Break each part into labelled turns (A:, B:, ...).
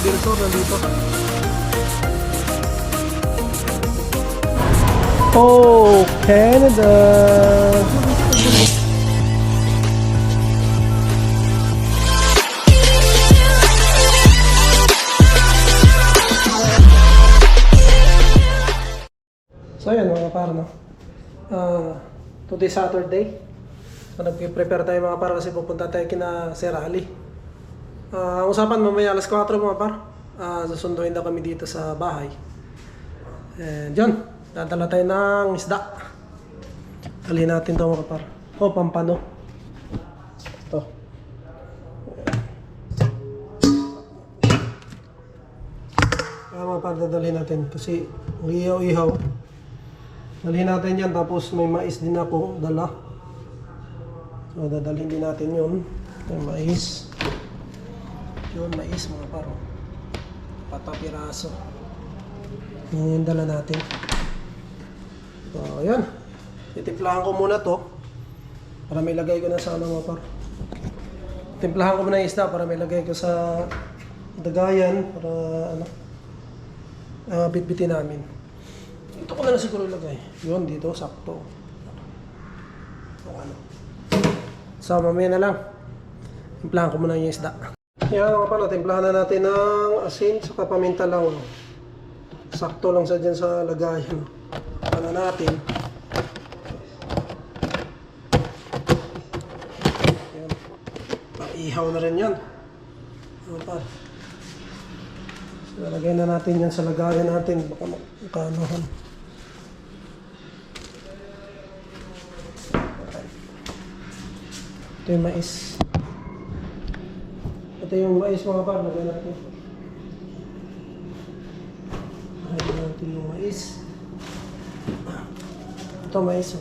A: Director nandito. Oh, Canada! So yan mga par, no? Today Saturday. So nag-prepare tayo mga par kasi pupunta tayo kina Sir Ali. Ang usapan mamaya alas 4 mga par. Susunduin na kami dito sa bahay. And yun, dadala tayo ng isda. Dalhin natin ito mga par. O, pampano. Ito. Kaya mga par, dadalhin natin kasi ihaw-ihaw. Dalhin natin yan, tapos may mais din ako dala. So dadalhin din natin yun. Yung mais. Yun, mais mga paro. Patapiraso. Yun yung dala natin. So yun. Titimplahan ko muna to para may lagay ko na sa ano mga paro. Timplahan ko muna yung isda para may lagay ko sa dagayan para ano, bitbitin namin. Ito ko na lang siguro ilagay. Yun, dito, sakto. O ano. So, mamaya na lang. Timplahan ko muna yung isda. Yan mga pala, timplahan na natin ng asin sa paminta lang. Sakto lang sa dyan sa lagayan. Ano natin. Yan. Pang-ihaw na rin yan. Ano pa? So, lagay na natin yan sa lagayan natin. Baka makanohan. Ito yung mais. Ito yung mais mga par, lagay natin. Lagay natin yung mais. Ito mais.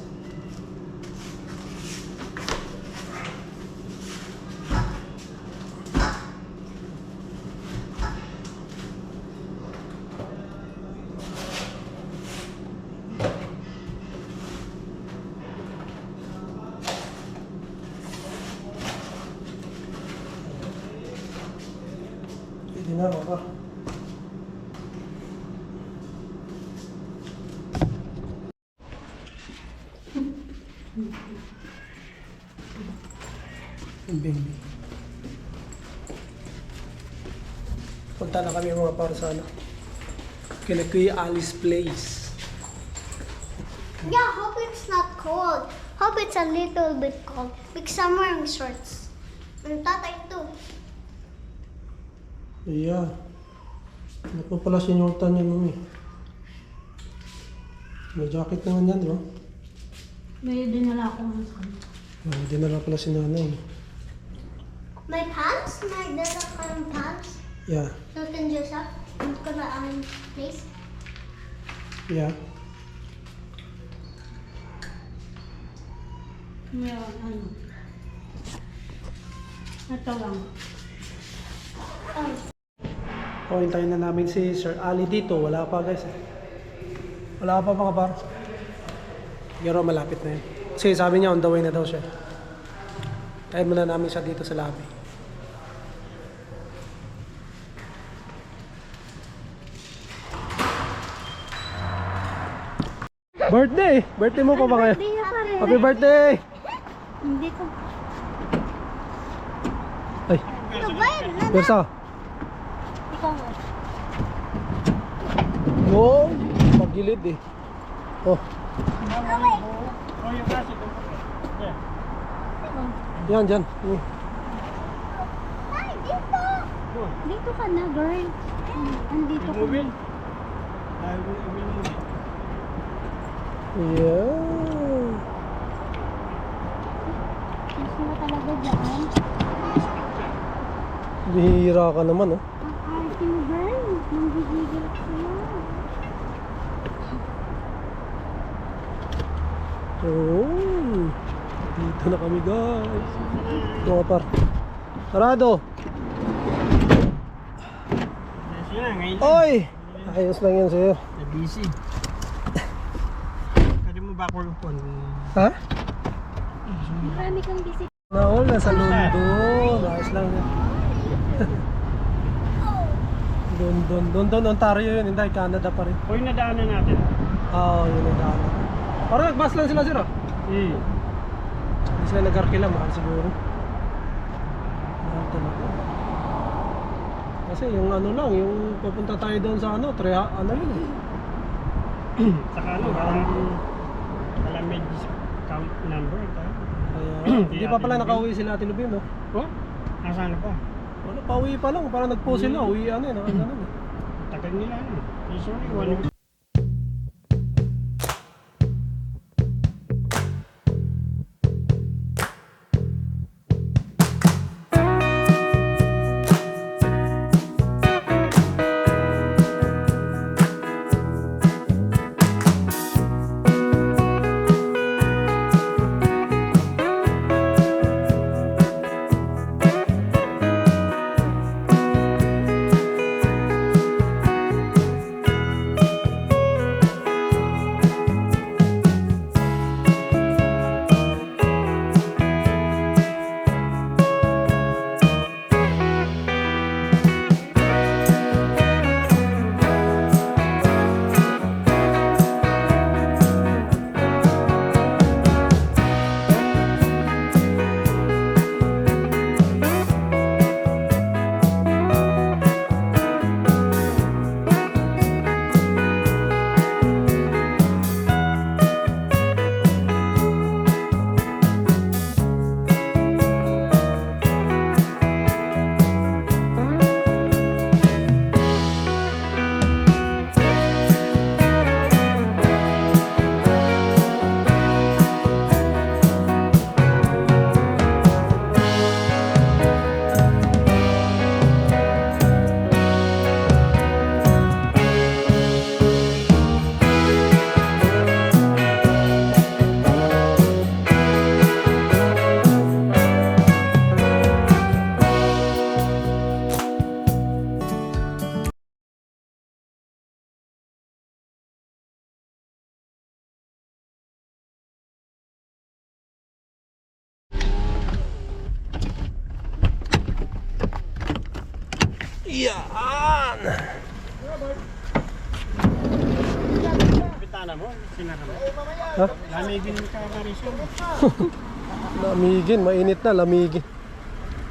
A: Hindi na ba? Bimbi. Punta na kami mga para sa ano. Kina Kuya Ali's place.
B: Yeah, hope it's not cold. Hope it's a little bit cold. Because I'm wearing shorts. And tatay too.
A: Yeah. Ano pa pala sinuotan niya mami? May jacket naman yan, di ba?
C: May dinala ako ng kanya.
A: Dinala pala si nanay.
B: My pants? My little cotton pants?
A: Yeah.
B: Newton Joseph? I'm gonna place.
A: Yeah.
C: Meron ano. Ito lang.
B: Oh.
A: Hintayin na namin si Sir Ali dito. Wala pa guys. Wala pa mga par. Pero malapit na yun. Kasi sabi niya on the way na daw siya. Tayo muna namin siya dito sa lobby. Birthday! Birthday mo pa ba kayo?
B: Hindi na pa rin.
A: Happy birthday!
B: Hindi ko.
A: Ay,
B: Ano ba yun?
A: Persa.
B: Ikaw mo.
A: Yung pagilid eh. Oh, yan dyan.
B: Ay, dito! Dito ka na, girl. Andito ka na.
A: Yeah.
B: Gusto mo talaga dyan?
A: Bihira ka naman oh.
B: Ang arte mo, girl. Nanggigigil ka na.
A: Oh, dito na kami guys. Mga par. Sarado. Oy! Ayos lang yan sir.
D: Busy. Kaya mo ba ako yung phone?
A: Ha?
B: Marami kang bisita.
A: Naol, nasa London. Ayos lang yan. Doon, Ontario yun, hindi, Canada pa rin.
D: O yung nadaanan natin.
A: Oo, yun ang daan. Parang nag-bus lang sila, sir, ah. Hindi sila nag-arkila, mahal siguro. Mahal talaga. Kasi yung ano lang, yung pupunta tayo doon sa ano, ano yun eh.
D: Saka ano, parang may discount number.
A: Kaya, hindi pa pala nakauwi sila Ate Lubim, no?
D: Oh? Nasaan pa?
A: Ano, pauwi pa lang, parang nag-post sila, uwi ano eh, nakagano eh.
D: Tagal nila ano. Usually, 1 week.
A: Yan!
D: Bitana mo, sinara mo.
A: Ha?
D: Lamigin ka na rin siya.
A: Lamigin, mainit na, lamigin.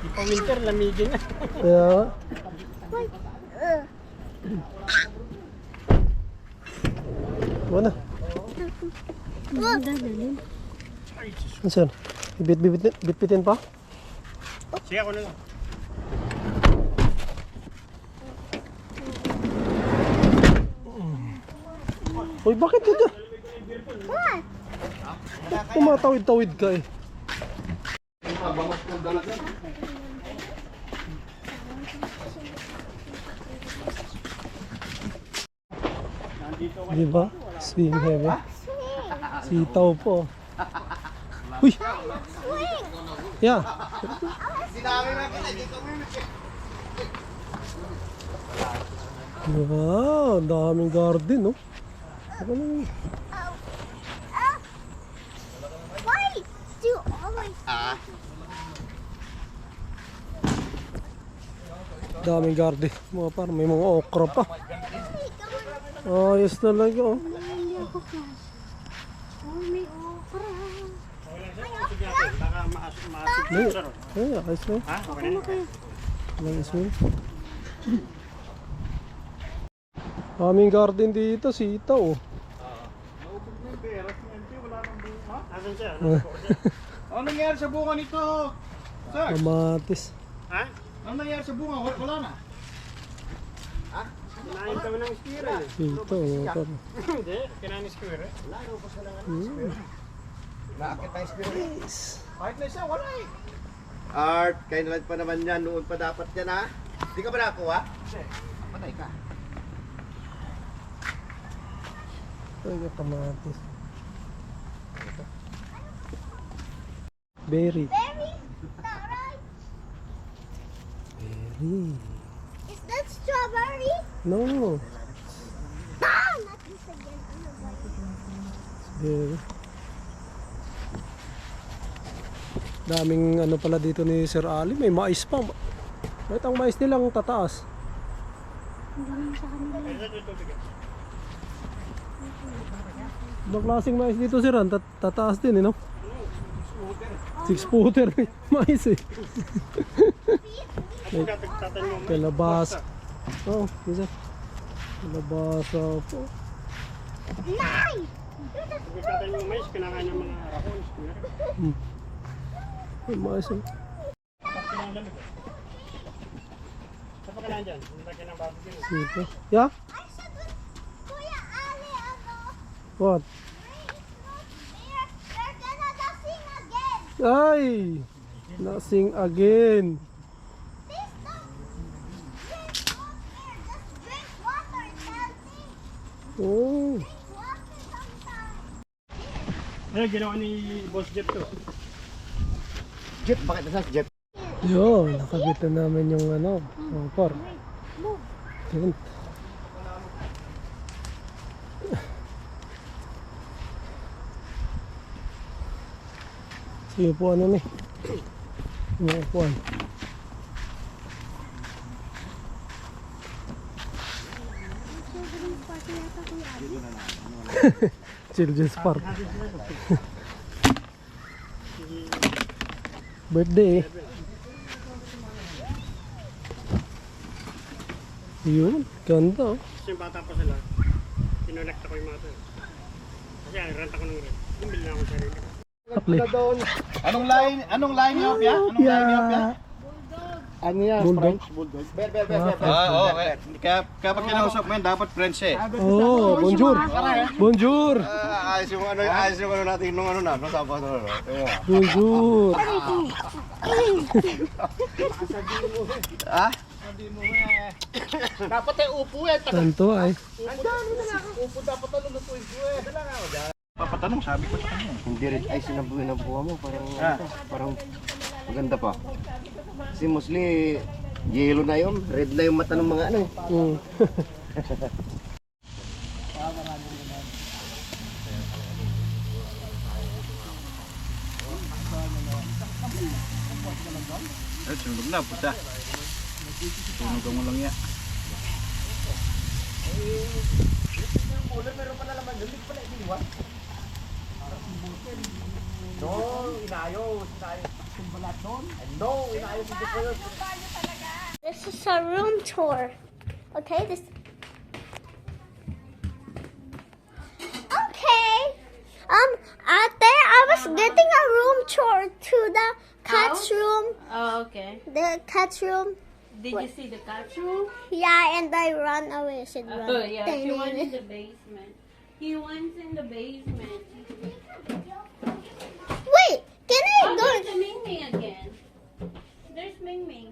D: Di pa winter, lamigin na.
A: Kaya nga. Wala. Ano sir? Bitbitin pa?
D: Sige ako na lang.
A: Uy, bakit ka dyan?
B: What?
A: Tumatawid-tawid ka eh. Diba? Swing heavy. Sitaw po. Uy! Yeah. Wow, daming garden, no? Ano naman?
B: Why do you always...
A: Daming garden. Mga parang may mga okra pa. Ayos talaga, oh.
B: Oh, may okra.
D: Baka maasok
A: Ay,
D: sir.
A: ay, ayos na.
D: Ha? Okay na.
A: Ayos na. Aming garden dito, sitaw, oh.
D: Asan siya?
E: Ano nangyari sa bunga nito? Sir,
A: Kamatis.
D: Ha?
E: ano nangyari sa bunga? Wala na.
D: Kinain kami ng squirrel.
A: Sitaw, oh. Parang.
D: Hindi, kinain ng squirrel.
E: Naakit na spirit.
A: Yes.
E: Kahit na isa, wala eh.
F: Art, kailan pa naman yan, noon pa dapat yan ha? Hindi ka ba nakakuha?
E: Patay ka.
A: Ay, kamatis. Berry.
B: Berry? Not right.
A: Berry.
B: Is that strawberry?
A: No.
B: Ah, not this again. Ano ba yun?
A: Berry. Daming ano pala dito ni Sir Ali. May mais pa. Bakit ang mais nilang tataas? Ibang klaseng mais dito sir, tataas din no? 6-footer mais eh.
D: Ako tatanim mo.
A: Kalabasa. Oh, isa. Kalabasa po.
B: Nine!
D: Pag tatanim mo mais, kailangan ng mga raccoons.
A: Ay, mais oh.
D: Kailangan lamig. Saan pa kailangan dyan? Nilagyan ng barbecue.
A: Sige. Yeah?
B: I said, Kuya Ali, ano?
A: What?
B: They're gonna sing again.
A: Ay! Nasing again.
B: Please don't drink water. Just drink water. It's healthy.
A: Oh.
B: Drink water sometimes.
D: Ayun, ginawa ni Boss Jeff to.
F: Jeff, bakit nasa Jeff?
A: Yun, nakabitan namin yung ano, par. Tent. Sige po ano ni? Mga upuan. Children's Park. Birthday. Yun, ganda oh.
D: Kasi yung bata pa sila, kinolekta ko yung mga to. Kasi rent ako ng rent. Bumili na ako sa sarili.
A: Kapli.
E: Anong line niyo, Pia? Anong line niyo, Pia?
F: Ano yan?
A: Bulldog.
F: Bulldog.
E: Oo, okay. Kaya pag kinausap mo yan, dapat French eh.
A: Oh, bonjour. Bonjour.
F: Ayos yung ano natin nung ano na, nung sabaw na ano.
A: Bonjour.
F: Ah?
E: Dapat ay upo eh.
A: Tanto ay.
E: Upo dapat ano lutuin ko eh. Papatanong, sabi ko sa kanya.
F: Hindi red eyes yung nabuha mo. Parang maganda pa. Kasi mostly, yellow na yun. Red na yung mata ng mga ano.
A: Mm.
E: Eh, sunog na, puta. Sunog mo lang yan.
B: This is a room tour. Okay, this. Okay. Out there, I was getting a room tour to the cat's room.
C: Oh, okay.
B: The cat's room.
C: Did you see the cat's room?
B: Yeah, and I run away. I said run.
C: Oh, yeah. She went in the basement. He went in the basement.
B: Wait, can I
C: Oh,
B: go?
C: there's Ming Ming again. There's Ming Ming.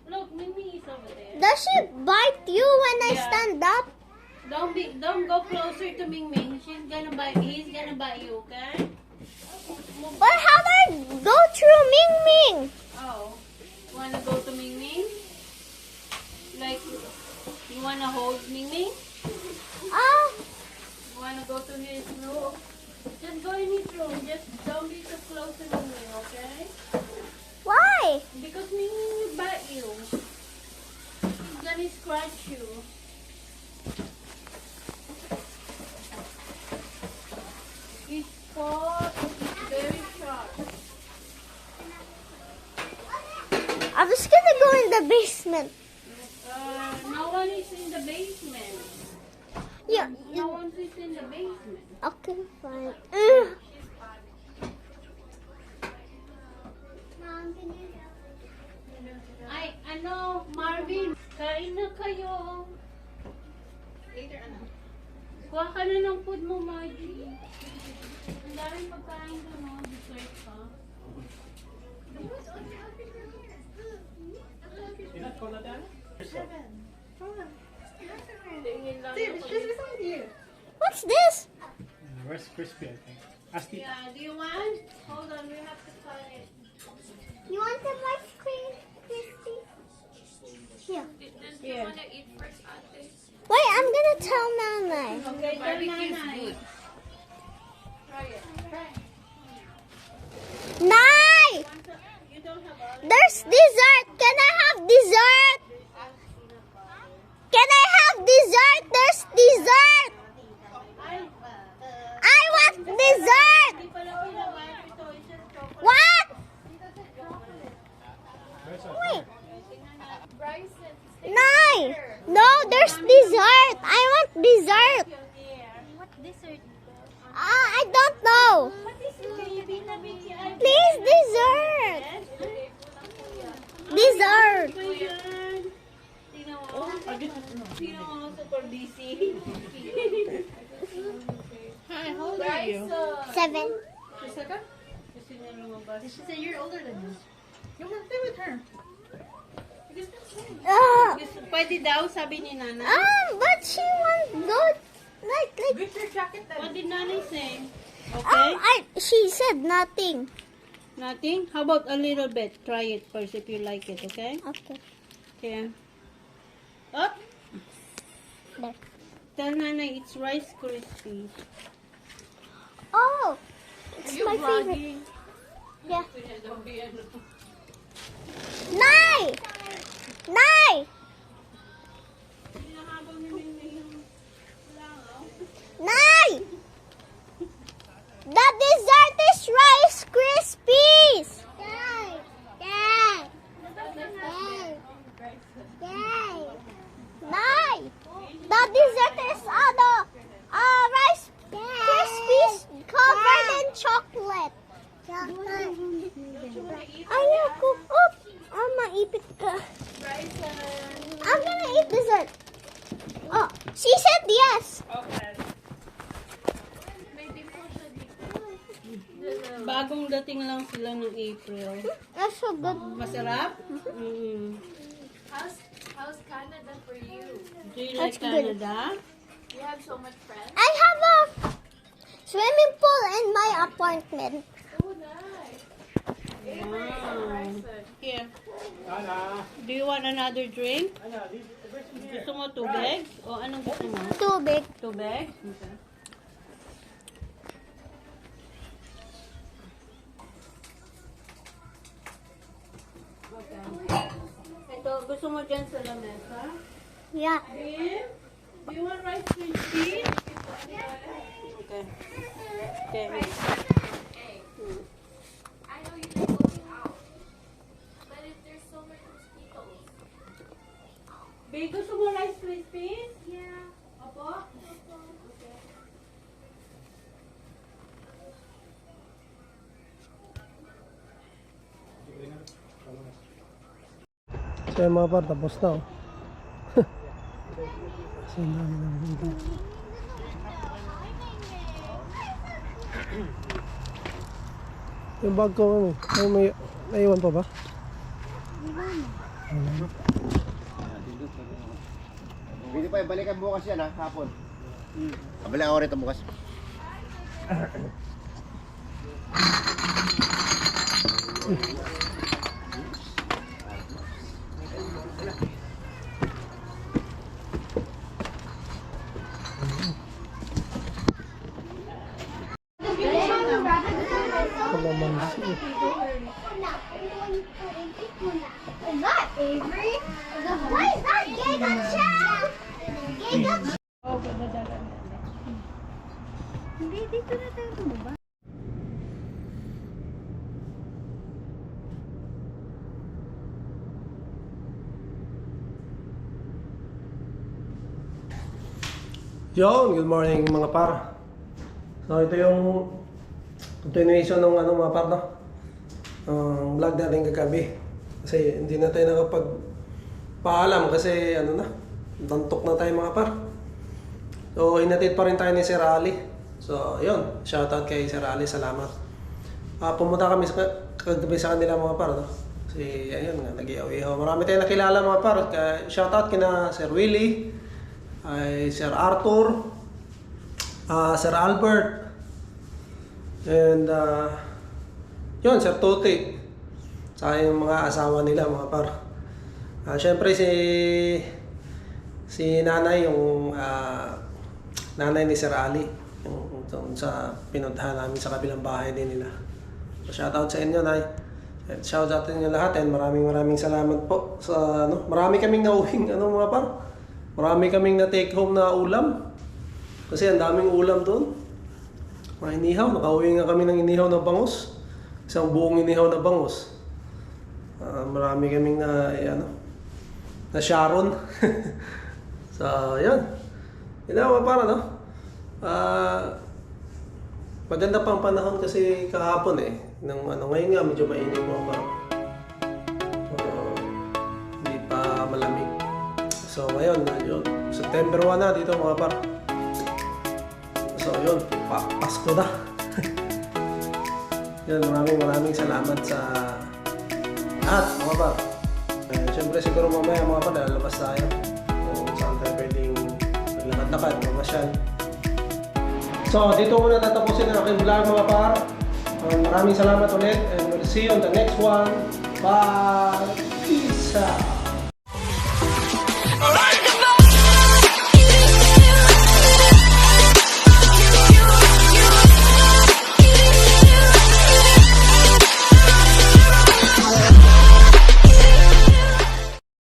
C: Look, Ming Ming is over there.
B: Does she bite you when I
C: Yeah.
B: stand up?
C: Don't go closer to Ming Ming. He's gonna bite you, okay?
B: But how do I go through Ming Ming?
C: Oh. Wanna go to Ming Ming? Like, you wanna hold Ming Ming?
B: Ah,
C: You wanna go to his room? Just go in his room. Just don't be too close to Ming Ming, okay?
B: why?
C: Because Ming Ming will bite you. He's gonna scratch you. His paw is very sharp.
B: I was gonna go in the basement.
C: No one is in the basement.
B: Yeah.
C: No one is in the basement.
B: Okay, fine. Ugh.
C: Ay, ano, Marvin, kain na kayo. Later, ano? Kuha ka na ng food mo, Margie. Ang daming pagkain doon, no? Dessert pa. Tingin lang ako.
B: What's this?
D: Where's crispy, I think. Ask it.
C: Yeah, do you want? Hold on, we have to cut it.
B: You want some ice cream, Christy? Yeah.
C: Do you want to eat first, ate?
B: Wait, I'm gonna tell Nanay.
C: Okay, tell Nanay. Try it. Try.
B: Nay!
C: You don't have all.
B: There's dessert. Can I have dessert? Can want dessert. There's dessert. I want dessert. What? Wait. Nine. No, there's dessert. I want dessert.
C: What dessert?
B: I don't know. Please, dessert. Dessert.
C: Sino mo super busy? Hi, how old are you?
B: 7.
C: Jessica? Gusto niya lumabas.
G: She said you're older than you. You want to play with her.
C: Pwede daw, sabi ni Nana.
B: But she wants go like.
G: Get your jacket then.
C: What did Nana say? Okay?
B: She said nothing.
C: Nothing? How about a little bit? Try it first if you like it, okay?
B: Okay.
C: Okay. Up.
B: There.
C: Tell Nana it's Rice Krispies.
B: Oh, it's
G: You
B: my favorite.
G: vlogging?
B: Yeah. Nine. Nine. Nine. The dessert is Rice Krispies. Yay. Yay. Yay. Nine. The dessert is Rice Krispies covered in chocolate. Ayoko. Oop. Maipit ka. I'm gonna eat dessert. Oh, she said yes.
C: Bagong dating lang sila ng April.
B: That's so good.
C: Masarap? Mm.
G: How's Canada for you?
C: Do you
B: That's
C: like
B: good.
C: Canada?
G: You have so much friends.
B: I have a swimming pool in my apartment.
G: Oh, nice.
C: Wow. Here. Do you want another drink? Gusto mo tubig? O anong gusto mo?
B: Too big.
C: Tubig? Okay. Ito, gusto mo dyan sa lamesa?
B: Yeah.
C: Babe, do you want rice crispy? Okay. Okay.
G: I know you like going out, but if there's so many mosquitoes.
C: Babe, gusto mo rice crispy?
G: Yeah.
C: Opo?
A: So yung mga par, tapos na oh. So ang dami na dito. Yung bag ko kami, may naiwan pa ba?
F: Pwede pa, balikan bukas yan ha, hapon. Balikan ako rito bukas.
A: Palamansi.
B: Is that Avery? Why is that Giga Chow? Giga Hindi, dito na tayo bumaba.
A: Yon, good morning mga par. So ito yung continuation ng mga par, no? Vlog natin kagabi. Kasi hindi na tayo nakapagpaalam kasi dantok na tayo mga par. So hinatid pa rin tayo ni Sir Ali. So yun, shoutout kay Sir Ali, salamat. Pumunta kami kagabi sa kanila mga par, no? Kasi ayun nga, nag-ihaw-ihaw. Marami tayong nakilala mga par. Shoutout kina Sir Willie, ay Sir Arthur, Sir Albert, and yun, Sir Tuti, saka yung mga asawa nila mga par. Syempre si nanay, yung nanay ni Sir Ali, yung sa pinuntahan namin sa kabilang bahay din nila. So shoutout sa inyo, Nay. And shoutout sa inyo lahat, and maraming salamat po sa marami kaming nauwing mga par. Marami kaming na-take home na ulam. Kasi ang daming ulam doon. Mga inihaw. Nakauwi nga kami ng inihaw na bangus. Isang buong inihaw na bangus. Marami kaming na Sharon. So, yan. Yun na, para, no? Maganda pang panahon kasi kahapon eh. Ngayon nga, medyo mainit mo pa. Hindi pa malamig. So, ngayon, September 1 na dito mga par. So, yun. Pasko na. Yan, maraming salamat sa lahat mga par. Siyempre siguro mamaya mga par, lalabas tayo. Kung saan tayo pwedeng maglakad-lakad, mamasyal. So, dito muna tatapusin ang aking vlog mga par. Maraming salamat ulit and we'll see you on the next one. Bye! Peace out!